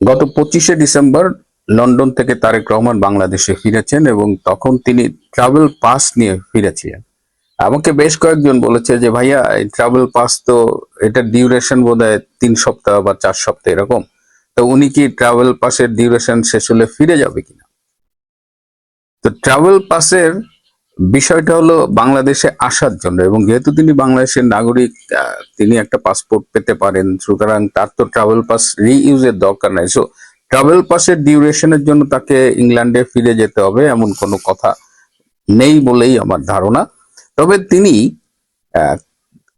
গত 25শে December London থেকে তারেক রহমান বাংলাদেশে ফিরেছেন এবং তখন তিনি ট্রাভেল পাস নিয়ে ফিরেছিলেন। আমাকে বেশ কয়েকজন বলেছে যে ভাইয়া এই ট্রাভেল পাস তো এটার ডিউরেশন বোধহয় 3 সপ্তাহ বা 4 সপ্তাহ এরকম। তো উনি কি ট্রাভেল পাসের ডিউরেশন শেষ হলে ফিরে যাবে কিনা? তো ট্রাভেল পাসের বিষয়টা হলো বাংলাদেশে আসার জন্য, এবং যেহেতু তিনি বাংলাদেশের নাগরিক, তিনি একটা পাসপোর্ট পেতে পারেন, সুতরাং তার তো ট্রাভেল পাস রিইউজের দরকার নাই। সো ট্রাভেল পাসের ডিউরেশনের জন্য তাকে ইংল্যান্ডে ফিরে যেতে হবে এমন কোনো কথা নেই বলেই আমার ধারণা। তবে তিনি আহ,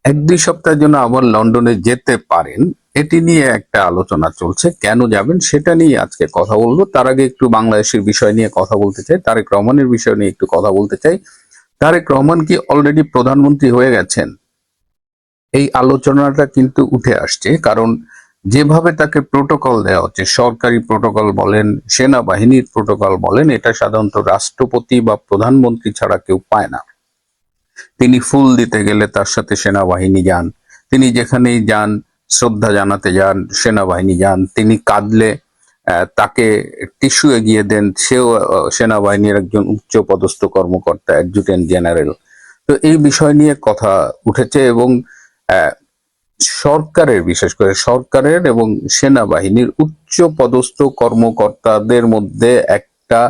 1-2 সপ্তাহের জন্য আবার লন্ডনে যেতে পারেন, এটি নিয়ে একটা আলোচনা চলছে। কেন যাবেন সেটা নিয়ে আজকে কথা বলবো। তার আগে একটু বাংলাদেশের বিষয় নিয়ে কথা বলতে চাই, তারেক রহমানের বিষয় নিয়ে একটু কথা বলতে চাই। তারেক রহমান কি অলরেডি প্রধানমন্ত্রী হয়ে গেছেন? এই আলোচনাটা কিন্তু উঠে আসছে, কারণ যেভাবে তাকে প্রোটোকল দেওয়া হচ্ছে, সরকারি প্রোটোকল বলেন, সেনাবাহিনীর প্রোটোকল বলেন, এটা সাধারণত রাষ্ট্রপতি বা প্রধানমন্ত্রী ছাড়া কেউ পায় না। তিনি ফুল দিতে গেলে তার সাথে সেনাবাহিনী যান, তিনি যেখানেই যান শ্রদ্ধা জানাতে যান সেনাবাহিনী যান, তিনি কাঁদলে তাকে টিস্যু এগিয়ে দেন, সেও সেনাবাহিনীর একজন উচ্চ পদস্থ কর্মকর্তা, অ্যাডজুটেন্ট জেনারেল। তো এই বিষয় নিয়ে কথা উঠেছে, এবং আহ, সরকারের, বিশেষ করে সরকারের এবং সেনাবাহিনীর উচ্চ পদস্থ কর্মকর্তাদের মধ্যে একটা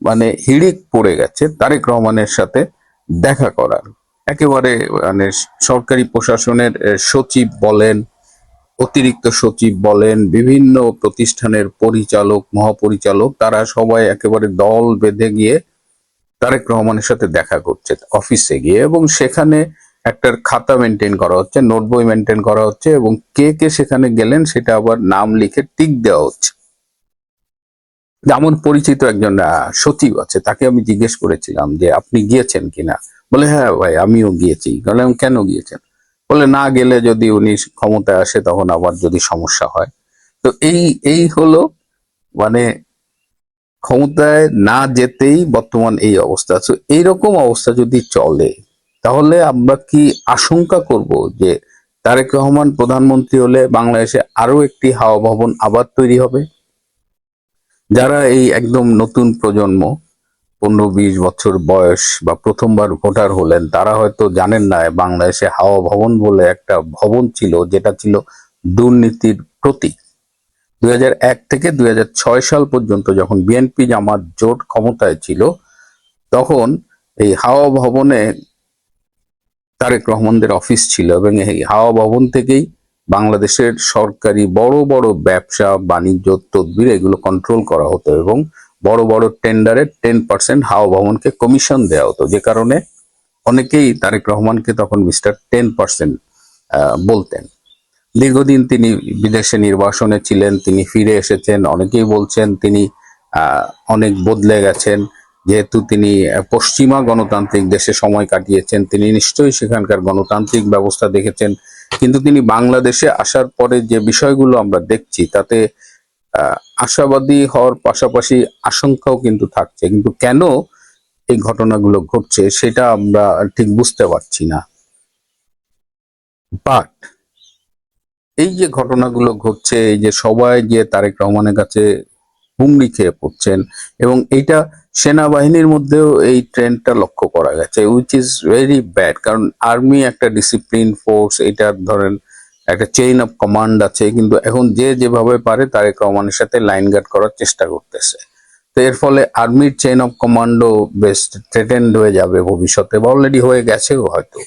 মানে হিড়িক পড়ে গেছে তারেক রহমানের সাথে দেখা করার। একেবারে মানে সরকারি প্রশাসনের সচিব বলেন, অতিরিক্ত সচিব বলেন, বিভিন্ন প্রতিষ্ঠানের পরিচালক, মহাপরিচালক, তারা সবাই একেবারে দল বেঁধে গিয়ে তারেক রহমানের সাথে দেখা করছে অফিসে গিয়ে, এবং সেখানে একটা খাতা মেনটেন করা হচ্ছে, নোট বই মেনটেন করা হচ্ছে, এবং কে কে সেখানে গেলেন সেটা আবার নাম লিখে টিক দেওয়া হচ্ছে। যেমন পরিচিত একজন সচিব আছে, তাকে আমি জিজ্ঞেস করেছিলাম যে আপনি গিয়েছেন কিনা। বলে হ্যাঁ ভাই আমিও গিয়েছি। বললাম কেন গিয়েছেন? বলে না গেলে যদি উনি ক্ষমতায় আসে তখন আবার যদি সমস্যা হয়। তো এই এই হলো মানে ক্ষমতায় না যেতেই বর্তমান এই অবস্থা আছে। এইরকম অবস্থা যদি চলে তাহলে আমরা কি আশঙ্কা করব যে তারেক রহমান প্রধানমন্ত্রী হলে বাংলাদেশে আরো একটি হাওয়া ভবন আবার তৈরি হবে? যারা এই একদম নতুন প্রজন্ম, 15-20 বছর বয়স বা প্রথমবার ভোটার হলেন, তারা হয়তো জানেন না বাংলাদেশে হাওয়া ভবন বলে একটা ভবন ছিল, যেটা ছিল দুর্নীতির প্রতীক। 2001 থেকে 2006 সাল পর্যন্ত যখন বিএনপি জামাত জোট ক্ষমতায় ছিল, তখন এই হাওয়া ভবনে তারেক রহমানদের অফিস ছিল, এবং এই হাওয়া ভবন থেকেই বাংলাদেশের সরকারি বড় বড় ব্যবসা বাণিজ্য তদবির এগুলো কন্ট্রোল করা হতো, এবং বড় বড় টেন্ডারে 10% হাওয়া ভবনকে কমিশন দেওয়া হতো, যে কারণে অনেকেই তারেক রহমানকে তখন মিস্টার 10% বলতেন। দীর্ঘদিন তিনি বিদেশে নির্বাসনে ছিলেন, তিনি ফিরে এসেছেন, অনেকেই বলছেন তিনি অনেক বদলে গেছেন। যেহেতু তিনি পশ্চিমা গণতান্ত্রিক দেশে সময় কাটিয়েছেন, তিনি নিশ্চয়ই সেখানকার গণতান্ত্রিক ব্যবস্থা দেখেছেন। কিন্তু তিনি বাংলাদেশে আসার পরে যে বিষয়গুলো আমরা দেখছি তাতে আশাবাদী হওয়ার পাশাপাশি আশঙ্কাও কিন্তু থাকছে। কিন্তু কেন এই ঘটনাগুলো ঘটছে সেটা আমরা ঠিক বুঝতে পারছি না। বাট এই যে ঘটনাগুলো ঘটছে, এই যে সবাই যে তারেক রহমানের কাছে হুমড়ি খেয়ে পড়ছেন, এবং এইটা সেনাবাহিনীর মধ্যেও এই ট্রেন্ডটা লক্ষ্য করা গেছে, উইচ ইজ ভেরি ব্যাড। কারণ আর্মি একটা ডিসিপ্লিন ফোর্স, এটা ধরেন একটা চেইন অফ কমান্ড আছে, কিন্তু এখন যে যেভাবে পারে তারেক রহমানের সাথে লাইন গার্ড করার চেষ্টা করতেছে। তো এর ফলে আর্মির চেইন অফ কমান্ডও বেশ থ্রেটেন্ড হয়ে যাবে ভবিষ্যতে, বা অলরেডি হয়ে গেছেও হয়তো।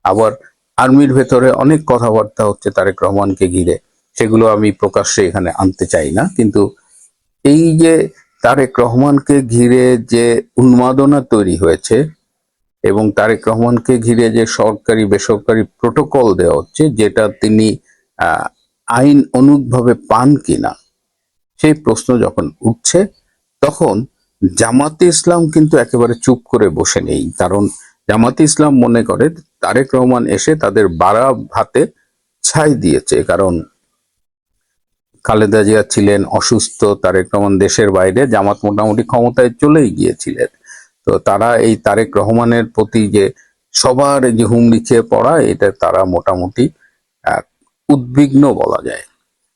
আবার আর্মির ভেতরে অনেক কথাবার্তা হচ্ছে তারেক রহমানকে ঘিরে, সেগুলো আমি প্রকাশ্যে এখানে আনতে চাই না। কিন্তু এই যে তারেক রহমানকে ঘিরে যে উন্মাদনা তৈরি হয়েছে, এবং তারেক রহমানকে ঘিরে যে সরকারি বেসরকারি প্রোটোকল দেওয়া হচ্ছে, যেটা তিনি আহ, আইন অনুগভাবে পান কিনা, সেই প্রশ্ন যখন উঠছে, তখন জামাতে ইসলাম কিন্তু একেবারে চুপ করে বসে নেই। কারণ জামাতে ইসলাম মনে করে তারেক রহমান এসে তাদের বাড়া ভাতে ছাই দিয়েছে। কারণ খালেদা জিয়া ছিলেন অসুস্থ, তারেক রহমান দেশের বাইরে, জামাত মোটামুটি ক্ষমতায় চলেই গিয়েছিলেন। তো তারা এই তারেক রহমানের প্রতি যে সবার যে হুমড়ি খেয়ে পড়া, এটা তারা মোটামুটি আহ, উদ্বিগ্ন বলা যায়।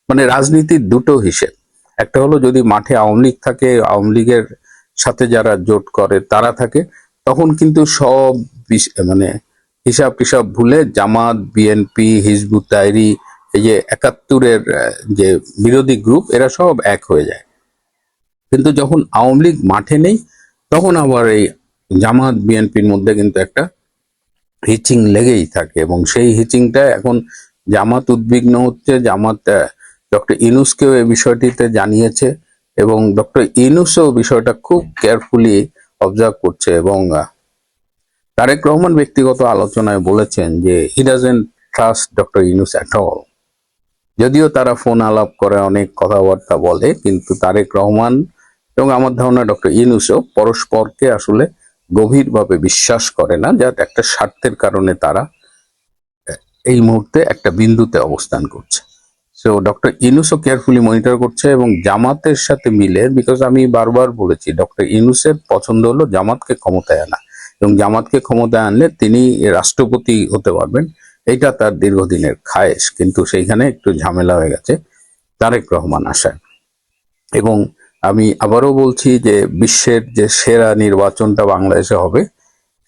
মানে রাজনীতির দুটো হিসেব। একটা হলো যদি মাঠে আওয়ামী লীগ থাকে, আওয়ামী লীগের সাথে যারা জোট করে তারা থাকে, তখন কিন্তু সব মানে হিসাব টিসাব ভুলে জামাত, বিএনপি, হিজবুত তাহরীর, এই যে ৭১-এর যে বিরোধী গ্রুপ, এরা সব এক হয়ে যায়। কিন্তু যখন আওয়ামী লীগ মাঠে নেই, তখন আবার এই জামাত বিএনপির মধ্যে কিন্তু একটা হিচিং লেগেই থাকে, এবং সেই হিচিংটা এখন জামাত উদ্বিগ্ন হচ্ছে। জামাত ডক্টর ইউনূসকেও এই বিষয়টিতে জানিয়েছে, এবং ডক্টর ইউনূসও বিষয়টা খুব কেয়ারফুলি অবজার্ভ করছে। এবং তারেক রহমান ব্যক্তিগত আলোচনায় বলেছেন যে he doesn't trust doctor Yunus at all. যদিও তারা ফোন আলাপ করে, অনেক কথাবার্তা বলে, কিন্তু তারেক রহমান এবং আমার ধারণা ডক্টর ইউনূসও পরস্পরকে আসলে গভীরভাবে বিশ্বাস করে না, যা একটা স্বার্থের কারণে তারা এই মুহূর্তে একটা বিন্দুতে অবস্থান করছে। সো ডক্টর ইউনূসও কেয়ারফুলি মনিটর করছে, এবং জামাতের সাথে মিলে, বিকজ আমি বারবার বলেছি ডক্টর ইউনূসের পছন্দ হলো জামাতকে ক্ষমতায় আনা, এবং জামাতকে ক্ষমতায় আনলে তিনি রাষ্ট্রপতি হতে পারবেন, এইটা তার দীর্ঘদিনের খায়েশ। কিন্তু সেইখানে একটু ঝামেলা হয়ে গেছে তারেক রহমান আসায়। এবং আমি আবারও বলছি যে বিশ্বের যে সেরা নির্বাচনটা বাংলাদেশে হবে,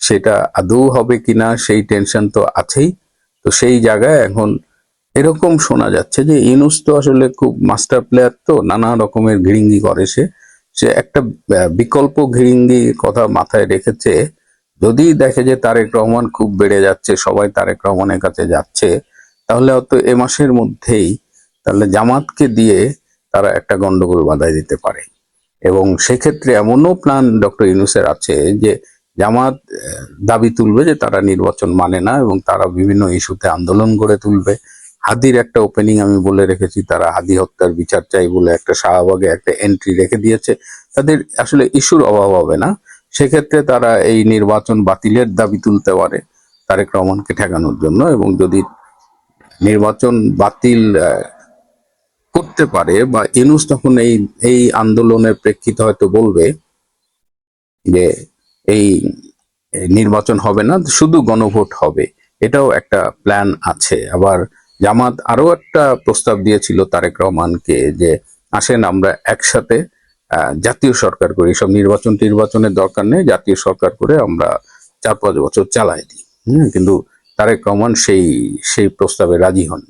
সেটা আদৌ হবে কিনা সেই টেনশন তো আছেই। তো সেই জায়গায় এখন এরকম শোনা যাচ্ছে যে ইউনূস তো আসলে খুব মাস্টার প্লেয়ার, তো নানা রকমের ঘিরিঙ্গি করে, সে একটা বিকল্প ঘিরিঙ্গি কথা মাথায় রেখেছে। যদি দেখে যে তারেক রহমান খুব বেড়ে যাচ্ছে, সবাই তারেক রহমানের কাছে যাচ্ছে, তাহলে হয়তো এ মাসের মধ্যেই তাহলে জামাতকে দিয়ে তারা একটা গন্ডগোল বাধায় দিতে পারে। এবং সেক্ষেত্রে এমনও প্ল্যান ডক্টর ইউনূসের আছে যে জামাত দাবি তুলবে যে তারা নির্বাচন মানে না, এবং তারা বিভিন্ন ইস্যুতে আন্দোলন গড়ে তুলবে। হাদির একটা ওপেনিং আমি বলে রেখেছি, তারা হাদি হত্যার বিচার চাই বলে একটা শাহবাগে একটা এন্ট্রি রেখে দিয়েছে। তাদের আসলে ইস্যুর অভাব হবে না, সেক্ষেত্রে তারা এই নির্বাচন বাতিলের দাবি তুলতে পারে তারেক রহমানকে ঠেকানোর জন্য। এবং যদি নির্বাচন বাতিল করতে পারে, বা ইউনূস তখন এই এই আন্দোলনের প্রেক্ষিতে হয়তো বলবে যে এই নির্বাচন হবে না, শুধু গণভোট হবে, এটাও একটা প্ল্যান আছে। আবার জামাত আরো একটা প্রস্তাব দিয়েছিল তারেক রহমানকে যে আসেন আমরা একসাথে জাতীয় সরকার করি, সব নির্বাচনের দরকার নেই, জাতীয় সরকার করে আমরা ৪-৫ বছর চালাই দিই। কিন্তু তারেক রহমান সেই প্রস্তাবে রাজি হন।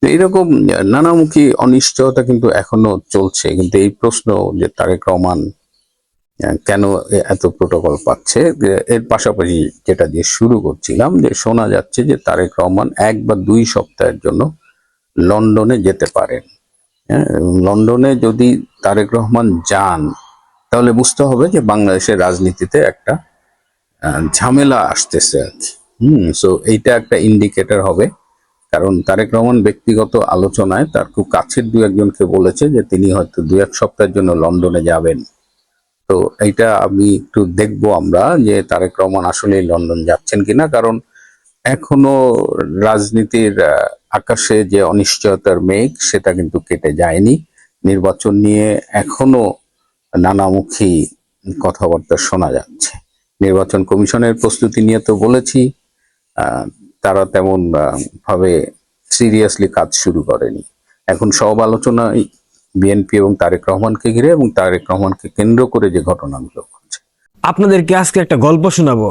এইরকম নানামুখী অনিশ্চয়তা কিন্তু এখনো চলছে। কিন্তু এই প্রশ্ন যে তারেক রহমান কেন এত প্রোটোকল পাচ্ছে, এর পাশাপাশি যেটা দিয়ে শুরু করছিলাম, যে শোনা যাচ্ছে যে তারেক রহমান ১ বা ২ সপ্তাহের জন্য লন্ডনে যেতে পারেন। লন্ডনে যদি তারেক রহমান যান, তাহলে বুঝতে হবে যে বাংলাদেশের রাজনীতিতে একটা ঝামেলা আসতেছে আর কি। সো এইটা একটা ইন্ডিকেটর হবে, কারণ তারেক রহমান ব্যক্তিগত আলোচনায় তার খুব কাছের ২-১ জনকে বলেছে যে তিনি হয়তো ২-১ সপ্তাহের জন্য লন্ডনে যাবেন। তো এইটা আমি একটু দেখবো আমরা যে তারেক রহমান আসলে লন্ডন যাচ্ছেন কিনা, কারণ এখনো রাজনীতির আকাশে যে অনিশ্চয়তার মেঘ, সেটা কিন্তু কেটে যায়নি। নির্বাচন নিয়ে এখনো নানামুখী কথাবার্তা শোনা যাচ্ছে। নির্বাচন কমিশনের প্রস্তুতি নিয়ে তো বলেছি, তারা তেমন ভাবে সিরিয়াসলি কাজ শুরু করেনি। এখন সব আলোচনায় বিএনপি এবং তারেক রহমানকে ঘিরে, এবং তারেক রহমানকে কেন্দ্র করে যে ঘটনাগুলো ঘটছে। আপনাদেরকে আজকে একটা গল্প শোনাবো।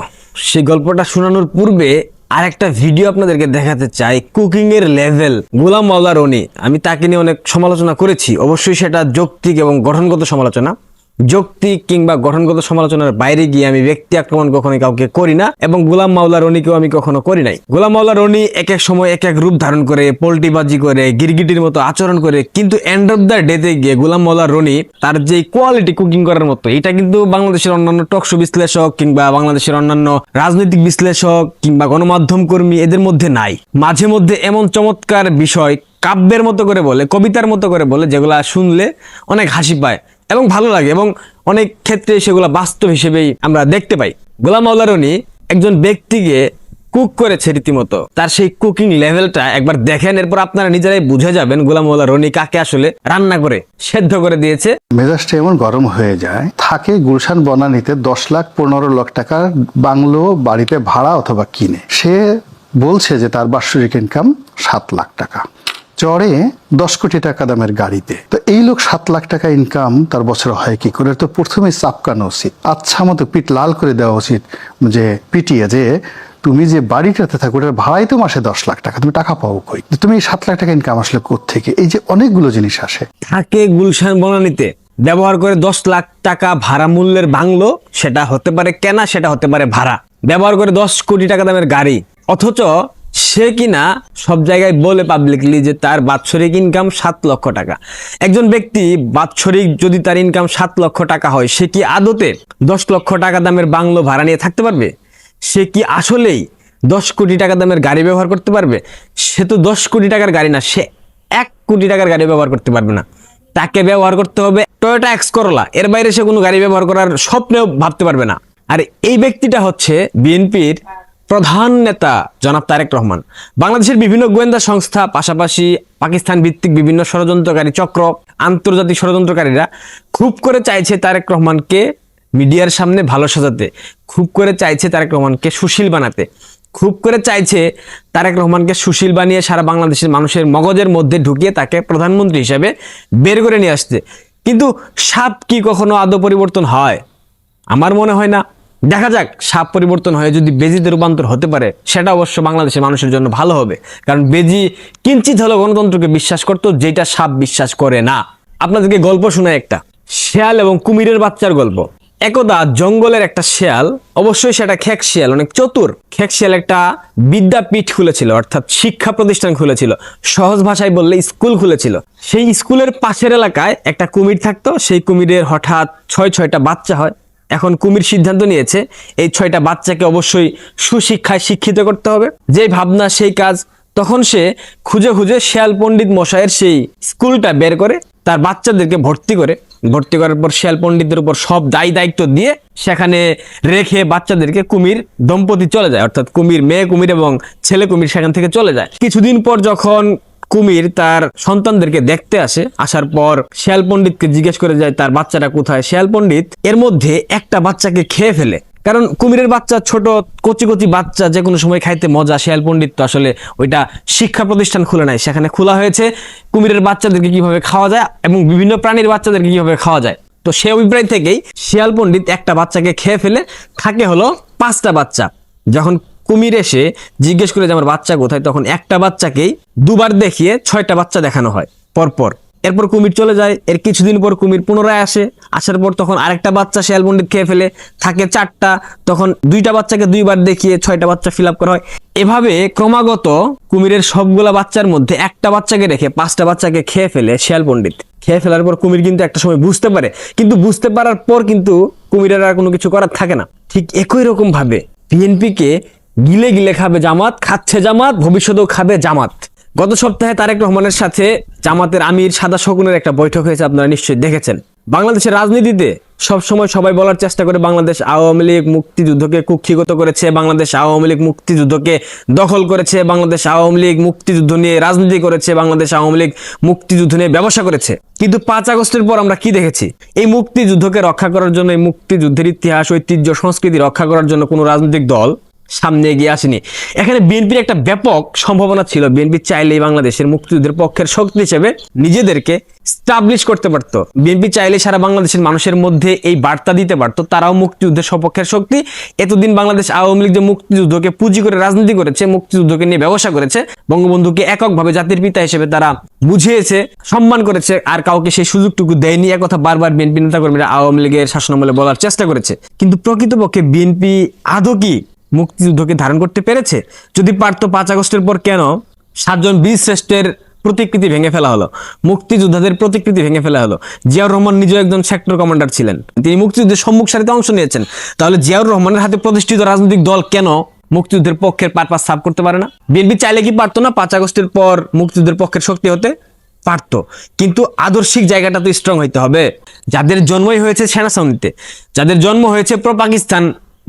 সেই গল্পটা শোনানোর পূর্বে আর একটা ভিডিও আপনাদেরকে দেখাতে চাই। কুকিং এর লেভেল, গোলাম মাওলা রনি, আমি তাকে নিয়ে অনেক সমালোচনা করেছি, অবশ্যই সেটা যৌক্তিক এবং গঠনগত সমালোচনা। যৌক্তিক কিংবা গঠনগত সমালোচনার বাইরে গিয়ে আমি ব্যক্তি আক্রমণ কখনো কাউকে করি না, এবং গোলাম মাওলা রনিকেও আমি কখনো করি নাই। গোলাম মাওলা রনি এক এক সময় এক এক রূপ ধারণ করে, পোল্টিবাজি করে, গিরগিটির মতো আচরণ করে, কিন্তু এন্ড অফ দ্য ডেতে গিয়ে গোলাম মাওলা রনি তার যে কোয়ালিটি কুকিং করার মতো, এটা কিন্তু বাংলাদেশের অন্যান্য টকশো বিশ্লেষক কিংবা বাংলাদেশের অন্যান্য রাজনৈতিক বিশ্লেষক কিংবা গণমাধ্যম কর্মী এদের মধ্যে নাই। মাঝে মধ্যে এমন চমৎকার বিষয় কাব্যের মতো করে বলে, কবিতার মতো করে বলে, যেগুলা শুনলে অনেক হাসি পায় এবং ভালো লাগে, এবং অনেক ক্ষেত্রে সেগুলো বাস্তব হিসেবেই আমরা দেখতে পাই। গোলাম মাওলা রনি একজন ব্যক্তিকে কুক করেছে রীতিমতো, তার সেই কুকিং লেভেলটা একবার দেখেন, এরপর আপনারা নিজেরাই বুঝে যাবেন গোলাম মাওলা রনি কাকে আসলে রান্না করে সেদ্ধ করে দিয়েছে। মেজাজটা এমন গরম হয়ে যায়, থাকে গুলশান বনানীতে ১০-১৫ লাখ টাকার বাংলো বাড়িতে ভাড়া অথবা কিনে, সে বলছে যে তার বার্ষিক ইনকাম ৭ লাখ টাকা। চড়ে 10 কোটি টাকা দামের গাড়িতে। তো এই লোক 7 লাখ টাকা ইনকাম তার বছর হয় কি করে? তো প্রথমে চাপকানো উচিত, আচ্ছা মতো পিঠ লাল করে দেওয়া উচিত, যে পিটিয়ে যে তুমি যে বাড়িটাতে থাকো ওটার ভাড়াই তো মাসে 10 লাখ টাকা, তুমি টাকা পাও কই? তুমি 7 লাখ টাকা ইনকাম আসলে কোত্থেকে? এই যে অনেকগুলো জিনিস আসে। থাকে গুলশান বনানীতে ব্যবহার করে 10 লাখ টাকা ভাড়া মূল্যের বাংলো, সেটা হতে পারে কেনা, সেটা হতে পারে ভাড়া। ব্যবহার করে 10 কোটি টাকা দামের গাড়ি, অথচ সে কিনা সব জায়গায় বলে পাবলিকলি যে তার বাৎসরিক ইনকাম 7 লক্ষ টাকা। একজন ব্যক্তি বাৎসরিক যদি তার ইনকাম 7 লক্ষ টাকা হয়, সে কি আদতে 10 লক্ষ টাকা দামের বাংলো ভাড়া নিয়ে থাকতে পারবে? সে কি আসলেই 10 কোটি টাকা দামের গাড়ি ব্যবহার করতে পারবে? সে তো 10 কোটি টাকার গাড়ি না, সে 1 কোটি টাকার গাড়ি ব্যবহার করতে পারবে না। তাকে ব্যবহার করতে হবে টয়োটা এক্স করোলা, এর বাইরে সে কোনো গাড়ি ব্যবহার করার স্বপ্নেও ভাবতে পারবে না। আর এই ব্যক্তিটা হচ্ছে বিএনপির প্রধান নেতা জনাব তারেক রহমান। বাংলাদেশের বিভিন্ন গোয়েন্দা সংস্থা, পাশাপাশি পাকিস্তান ভিত্তিক বিভিন্ন ষড়যন্ত্রকারী চক্র, আন্তর্জাতিক ষড়যন্ত্রকারীরা খুব করে চাইছে তারেক রহমানকে মিডিয়ার সামনে ভালো সাজাতে, খুব করে চাইছে তারেক রহমানকে সুশীল বানাতে, খুব করে চাইছে তারেক রহমানকে সুশীল বানিয়ে সারা বাংলাদেশের মানুষের মগজের মধ্যে ঢুকিয়ে তাকে প্রধানমন্ত্রী হিসেবে বের করে নিয়ে আসতে। কিন্তু সাপ কি কখনো আদৌ পরিবর্তন হয়? আমার মনে হয় না। দেখা যাক, সাপ পরিবর্তন হয়ে যদি বেজিতে রূপান্তর হতে পারে, সেটা অবশ্য বাংলাদেশের মানুষের জন্য ভালো হবে। কারণ বেজি কিঞ্চিত হলেও গণতন্ত্রকে বিশ্বাস করতো, যেটা সাপ বিশ্বাস করে না। আপনাদেরকে গল্প শোনায় একটা, শেয়াল এবং কুমিরের বাচ্চার গল্প। একদা জঙ্গলের একটা শেয়াল, অবশ্যই সেটা খেক শিয়াল, অনেক চতুর খেক শিয়াল, একটা বিদ্যাপীঠ খুলেছিল, অর্থাৎ শিক্ষা প্রতিষ্ঠান খুলেছিল, সহজ ভাষায় বললে স্কুল খুলেছিল। সেই স্কুলের পাশের এলাকায় একটা কুমির থাকতো। সেই কুমিরের হঠাৎ 6টা বাচ্চা হয়। এখন কুমির সিদ্ধান্ত নিয়েছে এই 6টা বাচ্চাকে অবশ্যই সুশিক্ষায় শিক্ষিত করতে হবে। যেই ভাবনা সেই কাজ। তখন সে খুঁজে খুঁজে শেয়াল পণ্ডিত মশাইয়ের সেই স্কুলটা বের করে তার বাচ্চাদেরকে ভর্তি করার পর শেয়াল পণ্ডিতের উপর সব দায়িত্ব দিয়ে সেখানে রেখে বাচ্চাদেরকে কুমির দম্পতি চলে যায়, অর্থাৎ কুমির, মেয়ে কুমির এবং ছেলে কুমির সেখান থেকে চলে যায়। কিছুদিন পর যখন কুমির তার সন্তানদেরকে দেখতে আসে, আসার পর শেয়াল পণ্ডিতকে জিজ্ঞেস করে যায় তার বাচ্চাটা কোথায়। শেয়াল পণ্ডিত এর মধ্যে একটা বাচ্চাকে খেয়ে ফেলে। কারণ কুমিরের বাচ্চা ছোট কচি কচি বাচ্চা, যে কোনো সময় খাইতে মজা। শেয়াল পণ্ডিত তো আসলে ওইটা শিক্ষা প্রতিষ্ঠান খুলে নাই, সেখানে খোলা হয়েছে কুমিরের বাচ্চাদেরকে কিভাবে খাওয়া যায় এবং বিভিন্ন প্রাণীর বাচ্চাদেরকে কিভাবে খাওয়া যায়। তো সে অভিপ্রায় থেকেই শিয়াল পণ্ডিত একটা বাচ্চাকে খেয়ে ফেলে। থাকে হলো 5টা বাচ্চা। যখন কুমির এসে জিজ্ঞেস করে যে আমার বাচ্চা কোথায়, তখন একটা বাচ্চাকেই 2বার দেখিয়ে 6টা বাচ্চা দেখানো হয় পরপর। এরপর কুমির চলে যায়। এর কিছুদিন পর কুমির পুনরায় আসে। আসার পর তখন আরেকটা বাচ্চা শেয়াল পণ্ডিত খেয়ে ফেলে। থাকে 4টা। তখন 2টা বাচ্চাকে 2বার দেখিয়ে 6টা বাচ্চা ফিল আপ করা হয়। এভাবে ক্রমাগত কুমিরের সবগুলা বাচ্চার মধ্যে একটা বাচ্চাকে রেখে 5টা বাচ্চাকে খেয়ে ফেলে শেয়াল পণ্ডিত। খেয়ে ফেলার পর কুমির কিন্তু একটা সময় বুঝতে পারে, কিন্তু বুঝতে পারার পর কিন্তু কুমিরের আর কোনো কিছু করার থাকে না। ঠিক একই রকম ভাবে বিএনপিকে গিলে গিলে খাবে জামাত, খাচ্ছে জামাত, ভবিষ্যতেও খাবে জামাত। গত সপ্তাহে তারেক রহমানের সাথে জামাতের আমির সাদা শকুনের একটা বৈঠক হয়েছে, আপনারা নিশ্চয়ই দেখেছেন। বাংলাদেশের রাজনীতিতে সবসময় সবাই বলার চেষ্টা করে বাংলাদেশ আওয়ামী লীগ মুক্তিযুদ্ধকে কুক্ষিগত করেছে, বাংলাদেশ আওয়ামী লীগ মুক্তিযুদ্ধকে দখল করেছে, বাংলাদেশ আওয়ামী লীগ মুক্তিযুদ্ধ নিয়ে রাজনীতি করেছে, বাংলাদেশ আওয়ামী লীগ মুক্তিযুদ্ধ নিয়ে ব্যবসা করেছে। কিন্তু 5 আগস্টের পর আমরা কি দেখেছি? এই মুক্তিযুদ্ধকে রক্ষা করার জন্য, এই মুক্তিযুদ্ধের ইতিহাস, ঐতিহ্য, সংস্কৃতি রক্ষা করার জন্য কোনো রাজনৈতিক দল সামনে এগিয়ে আসেনি। এখানে বিএনপির একটা ব্যাপক সম্ভাবনা ছিল। বিএনপি চাইলেই বাংলাদেশের মুক্তিযুদ্ধের পক্ষের শক্তি হিসেবে নিজেদেরকে স্টাবলিশ করতে পারত। বিএনপি চাইলে সারা বাংলাদেশের মানুষের মধ্যে এই বার্তা দিতে পারত তারাও মুক্তিযুদ্ধের সপক্ষের শক্তি। এতদিন বাংলাদেশ আওয়ামী লীগ যে মুক্তিযুদ্ধকে পুঁজি করে রাজনীতি করেছে, মুক্তিযুদ্ধকে নিয়ে ব্যবসা করেছে, বঙ্গবন্ধুকে এককভাবে জাতির পিতা হিসেবে তারা বুঝিয়েছে, সম্মান করেছে, আর কাউকে সেই সুযোগটুকু দেয়নি। একথা বারবার বিএনপি নেতাকর্মীরা আওয়ামী লীগের শাসনামলে বলার চেষ্টা করেছে। কিন্তু প্রকৃতপক্ষে বিএনপি আদৌ কি মুক্তিযুদ্ধকে ধারণ করতে পেরেছে? যদি পারতো, 5 আগস্টের পর কেন 7 জন বীর শ্রেষ্ঠের প্রতিকৃতি ভেঙে ফেলা হলো, মুক্তিযোদ্ধাদের প্রতিকৃতি ভেঙে ফেলা হলো? জিয়াউর রহমান নিজেও একজন সেক্টর কমান্ডার ছিলেন, তিনি মুক্তিযুদ্ধের সম্মুখ সারিতে অংশ নিয়েছেন। তাহলে জিয়াউর রহমানের হাতে প্রতিষ্ঠিত রাজনৈতিক দল কেন মুক্তিযুদ্ধের পক্ষের পারপাস সার্ভ করতে পারে না? বিএনপি চাইলে কি পারতো না 5 আগস্টের পর মুক্তিযুদ্ধের পক্ষের শক্তি হতে? পারতো, কিন্তু আদর্শিক জায়গাটা তো স্ট্রং হইতে হবে। যাদের জন্মই হয়েছে সেনাছাউনিতে, যাদের জন্ম হয়েছে প্রো পাকিস্তান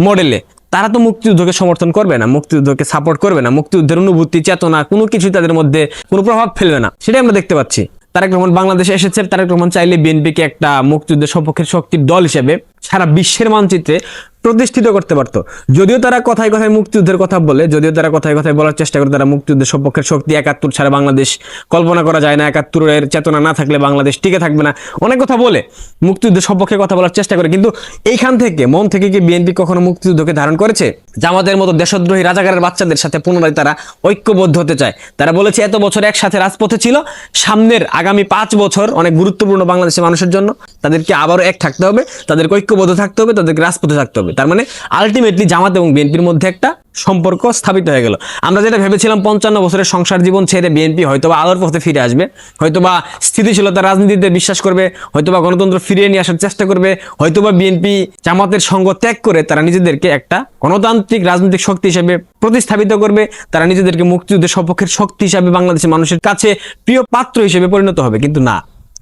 মডেলে, তারা তো মুক্তিযুদ্ধকে সমর্থন করবে না, মুক্তিযুদ্ধকে সাপোর্ট করবে না, মুক্তিযুদ্ধের অনুভূতি, চেতনা কোনো কিছুই তাদের মধ্যে কোনো প্রভাব ফেলবে না। সেটাই আমরা দেখতে পাচ্ছি। তারেক রহমান বাংলাদেশে এসেছে। তারেক রহমান চাইলে বিএনপিকে একটা মুক্তিযুদ্ধের সপক্ষের শক্তির দল হিসেবে সারা বিশ্বের মানচিত্রে প্রতিষ্ঠিত করতে পারতো। যদিও তারা কথায় কথায় মুক্তিযুদ্ধের কথা বলে, যদিও তারা কথায় কথায় বলার চেষ্টা করে তারা মুক্তিযুদ্ধের সপক্ষের শক্তি, 71 ছাড়া বাংলাদেশ কল্পনা করা যায় না, 71-এর চেতনা না থাকলে বাংলাদেশ টিকে থাকবে না, অনেক কথা বলে মুক্তিযুদ্ধের সপক্ষে কথা বলার চেষ্টা করে। কিন্তু এইখান থেকে মন থেকে কি বিএনপি কখনো মুক্তিযুদ্ধকে ধারণ করেছে? জামাতের মতো দেশদ্রোহী রাজাকারের বাচ্চাদের সাথে পুনরায় তারা ঐক্যবদ্ধ হতে চায়। তারা বলেছে এত বছর একসাথে রাজপথে ছিল, সামনের আগামী 5 বছর অনেক গুরুত্বপূর্ণ বাংলাদেশের মানুষের জন্য, তাদেরকে আবারও এক থাকতে হবে, তাদেরকে ঐক্যবদ্ধ থাকতে হবে, তাদেরকে রাজপথে থাকতে হবে। তার মানে আলটিমেটলি জামাত এবং বিএনপির মধ্যে একটা সম্পর্ক স্থাপিত হয়ে গেল। আমরা যেটা ভেবেছিলাম 55 বছরের সংসার জীবন ছেড়ে বিএনপি হয়তোবা আলোর পথে ফিরে আসবে, হয়তোবা স্থিতিশীলতা রাজনীতিতে বিশ্বাস করবে, হয়তোবা গণতন্ত্র ফিরিয়ে নিয়ে আসার চেষ্টা করবে, হয়তোবা বিএনপি জামাতের সঙ্গ ত্যাগ করে তারা নিজেদেরকে একটা গণতান্ত্রিক রাজনৈতিক শক্তি হিসেবে প্রতিস্থাপিত করবে, তারা নিজেদেরকে মুক্তিযুদ্ধের সপক্ষের শক্তি হিসেবে বাংলাদেশের মানুষের কাছে প্রিয় পাত্র হিসেবে পরিণত হবে। কিন্তু না,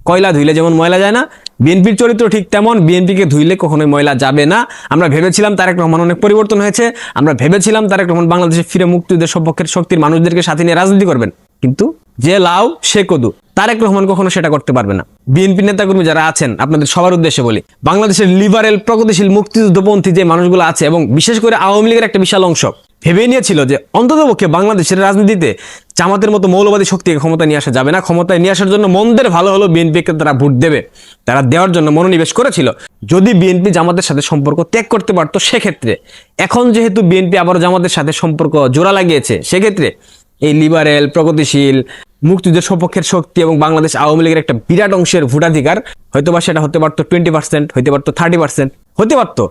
কয়লা ধুইলে যেমন ময়লা যায় না, বিএনপির চরিত্র ঠিক তেমন, বিএনপিকে ধুইলে কখনোই ময়লা যাবে না। আমরা ভেবেছিলাম তারেক রহমান অনেক পরিবর্তন হয়েছে, আমরা ভেবেছিলাম তারেক রহমান বাংলাদেশে ফিরে মুক্তিযুদ্ধের সপক্ষের শক্তির মানুষদেরকে সাথে নিয়ে রাজনীতি করবেন, কিন্তু যে লাউ সে কদু, তারেক রহমান কখনো সেটা করতে পারবে না। বিএনপি নেতাকর্মী যারা আছেন, আপনাদের সবার উদ্দেশ্যে বলি, বাংলাদেশের লিবারেল প্রগতিশীল মুক্তিযুদ্ধপন্থী যে মানুষগুলো আছে, এবং বিশেষ করে আওয়ামী লীগের একটা বিশাল অংশ ভেবে নিয়েছিল যে অন্ততপক্ষে বাংলাদেশের রাজনীতিতে জামাতের মতো মৌলবাদী শক্তিকে ক্ষমতা নিয়ে আসা যাবে না, ক্ষমতায় নিয়ে আসার জন্য মন্দের ভালো হলো বিএনপিকে তারা ভোট দেবে, তারা দেওয়ার জন্য মনোনিবেশ করেছিল। যদি বিএনপি জামাতের সাথে সম্পর্ক ত্যাগ করতে পারতো সেক্ষেত্রে, এখন যেহেতু বিএনপি আবার জামাতের সাথে সম্পর্ক জোড়া লাগিয়েছে, সেক্ষেত্রে এই লিবারেল প্রগতিশীল মুক্তিযুদ্ধের সপক্ষের শক্তি এবং বাংলাদেশ আওয়ামী লীগের একটা বিরাট অংশের ভোটাধিকার হয়তোবা সেটা হতে পারতো 20%, হতে পারতো 30%, হতে পারতো।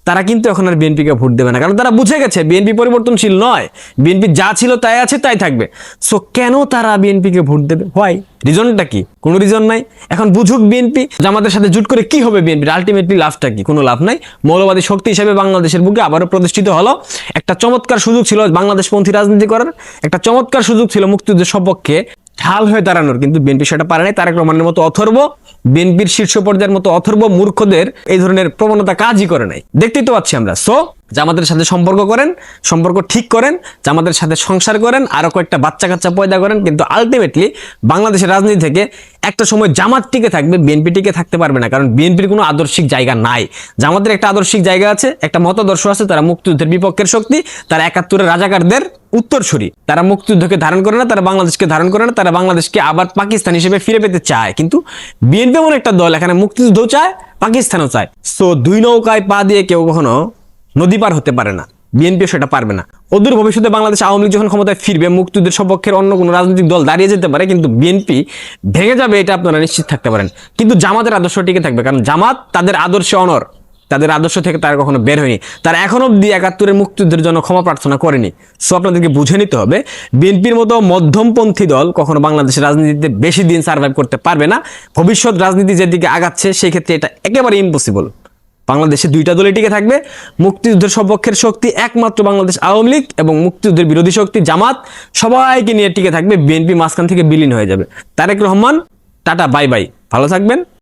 তারা কিন্তু এখন আর বিএনপিকে ভোট দেবে না, কারণ তারা বুঝে গেছে বিএনপি পরিবর্তনশীল নয়, বিএনপি যা ছিল তাই আছে তাই থাকবে। সো কেন তারা বিএনপিকে ভোট দেবে? হয় রিজনটা কি? কোনো রিজন নাই। এখন বুঝুক বিএনপি জামাতের সাথে জুট করে কি হবে, বিএনপির আলটিমেটলি লাভটা কি? কোনো লাভ নাই। মৌলবাদী শক্তি হিসেবে বাংলাদেশের বুকে আবারও প্রতিষ্ঠিত হলো। একটা চমৎকার সুযোগ ছিল বাংলাদেশপন্থী রাজনীতি করার, একটা চমৎকার সুযোগ ছিল মুক্তিযুদ্ধের সপক্ষে ঢাল হয়ে দাঁড়ানোর, কিন্তু বিএনপি সেটা পারে নাই। তারেক রহমানের মতো অথর্ব, বিএনপির শীর্ষ পর্যায়ের মতো অথর্ব মূর্খদের এই ধরনের প্রবণতা কাজই করে নাই, দেখতেই তো পাচ্ছি আমরা। সো জামাতের সাথে সম্পর্ক করেন, সম্পর্ক ঠিক করেন, জামাতের সাথে সংসার করেন, আরো কয়েকটা বাচ্চা কাচ্চা পয়দা করেন, কিন্তু আলটিমেটলি বাংলাদেশের রাজনীতি থেকে একটা সময় জামাত টিকে থাকবে, বিএনপি টিকে থাকতে পারবে না, কারণ বিএনপির কোনো আদর্শিক জায়গা নাই। জামাতের একটা আদর্শিক জায়গা আছে, একটা মতাদর্শ আছে, তারা মুক্তিযুদ্ধের বিপক্ষের শক্তি, তারা 71-এর রাজাকারদের উত্তরসূরি, তারা মুক্তিযুদ্ধকে ধারণ করে না, তারা বাংলাদেশকে ধারণ করে না, তারা বাংলাদেশকে আবার পাকিস্তান হিসেবে ফিরে পেতে চায়। কিন্তু বিএনপি এমন একটা দল এখানে মুক্তিযুদ্ধও চায়, পাকিস্তানও চায়। সো দুই নৌকায় পা দিয়ে কেউ কখনো নদী পার হতে পারে না, বিএনপিও সেটা পারবে না। অদূর ভবিষ্যতে বাংলাদেশ আওয়ামী লীগ যখন ক্ষমতায় ফিরবে, মুক্তিযুদ্ধের সপক্ষের অন্য কোনো রাজনৈতিক দল দাঁড়িয়ে যেতে পারে, কিন্তু বিএনপি ভেঙে যাবে, এটা আপনারা নিশ্চিত থাকতে পারেন। কিন্তু জামাতের আদর্শ টিকে থাকবে, কারণ জামাত তাদের আদর্শে অনর, তাদের আদর্শ থেকে তারা কখনো বের হয়নি, তারা এখন অব্দি 71-এর মুক্তিযুদ্ধের জন্য ক্ষমা প্রার্থনা করেনি। সো আপনাদেরকে বুঝে নিতে হবে, বিএনপির মতো মধ্যমপন্থী দল কখনো বাংলাদেশের রাজনীতিতে বেশি দিন সার্ভাইভ করতে পারবে না। ভবিষ্যৎ রাজনীতি যেদিকে আগাচ্ছে সেই ক্ষেত্রে এটা একেবারে ইম্পসিবল। বাংলাদেশে দুইটা দলই টিকে থাকবে, মুক্তিযুদ্ধের সপক্ষের শক্তি একমাত্র বাংলাদেশ আওয়ামী লীগ, এবং মুক্তিযুদ্ধের বিরোধী শক্তি জামাত, সবাইকে নিয়ে টিকে থাকবে, বিএনপি মাঝখান থেকে বিলীন হয়ে যাবে। Tarique Rahman, tata bye bye, ভালো থাকবেন।